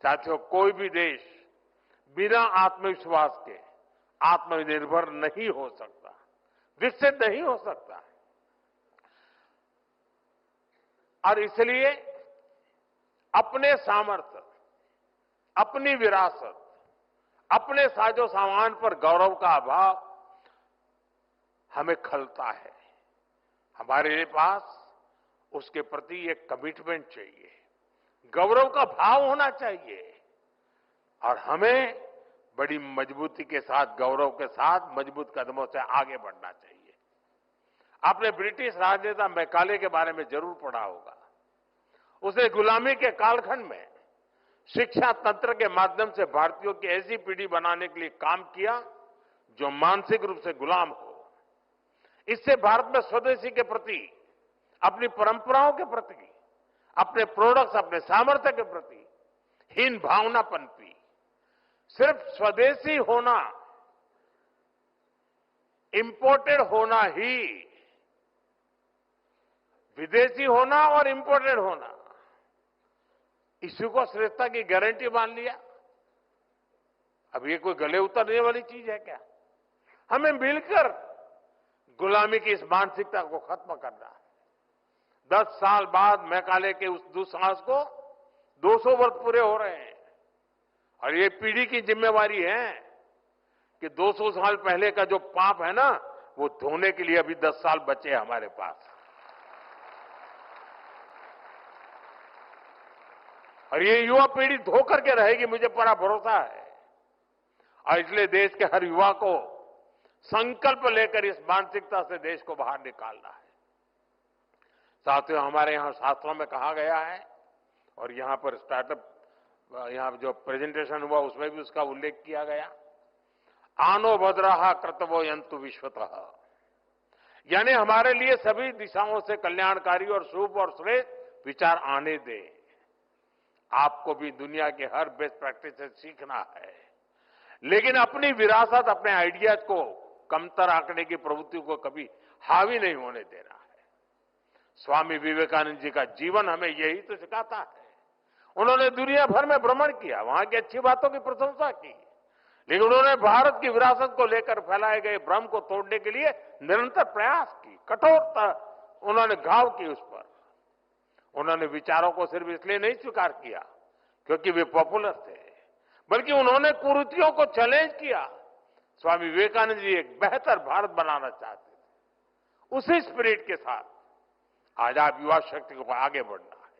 साथियों, कोई भी देश बिना आत्मविश्वास के आत्मनिर्भर नहीं हो सकता, विकसित नहीं हो सकता। और इसलिए अपने सामर्थ्य, अपनी विरासत, अपने साजो सामान पर गौरव का अभाव हमें खलता है। हमारे पास उसके प्रति एक कमिटमेंट चाहिए, गौरव का भाव होना चाहिए और हमें बड़ी मजबूती के साथ, गौरव के साथ मजबूत कदमों से आगे बढ़ना चाहिए। आपने ब्रिटिश राजनेता मैकाले के बारे में जरूर पढ़ा होगा। उसने गुलामी के कालखंड में शिक्षा तंत्र के माध्यम से भारतीयों की ऐसी पीढ़ी बनाने के लिए काम किया जो मानसिक रूप से गुलाम हो। इससे भारत में स्वदेशी के प्रति, अपनी परंपराओं के प्रति, अपने प्रोडक्ट्स, अपने सामर्थ्य के प्रति हीन भावना पनपी। सिर्फ स्वदेशी होना, इंपोर्टेड होना ही, विदेशी होना और इंपोर्टेड होना, इसी को श्रेष्ठता की गारंटी मान लिया। अब ये कोई गले उतरने वाली चीज है क्या? हमें मिलकर गुलामी की इस मानसिकता को खत्म करना है। 10 साल बाद मैकाले के उस दुस्साहस को 200 वर्ष पूरे हो रहे हैं और ये पीढ़ी की जिम्मेवारी है कि 200 साल पहले का जो पाप है ना, वो धोने के लिए अभी 10 साल बचे हैं हमारे पास। और ये युवा पीढ़ी धो करके रहेगी, मुझे पूरा भरोसा है। और इसलिए देश के हर युवा को संकल्प लेकर इस मानसिकता से देश को बाहर निकालना है। साथियों, हमारे यहां शास्त्रों में कहा गया है और यहां पर स्टार्टअप, यहां जो प्रेजेंटेशन हुआ उसमें भी उसका उल्लेख किया गया, आनो भद्राः कर्तवो यन्तु विश्वतः। यानी हमारे लिए सभी दिशाओं से कल्याणकारी और शुभ और श्रेष्ठ विचार आने दे। आपको भी दुनिया के हर बेस्ट प्रैक्टिस से सीखना है, लेकिन अपनी विरासत, अपने आइडियाज को कमतर आंकने की प्रवृत्ति को कभी हावी नहीं होने देना है। स्वामी विवेकानंद जी का जीवन हमें यही तो सिखाता है। उन्होंने दुनिया भर में भ्रमण किया, वहां की अच्छी बातों की प्रशंसा की, लेकिन उन्होंने भारत की विरासत को लेकर फैलाए गए भ्रम को तोड़ने के लिए निरंतर प्रयास की, कठोरता उन्होंने घाव की उस पर। उन्होंने विचारों को सिर्फ इसलिए नहीं स्वीकार किया क्योंकि वे पॉपुलर थे, बल्कि उन्होंने कुरीतियों को चैलेंज किया। स्वामी विवेकानंद जी एक बेहतर भारत बनाना चाहते थे। उसी स्पिरिट के साथ आज आप युवा शक्ति को आगे बढ़ना,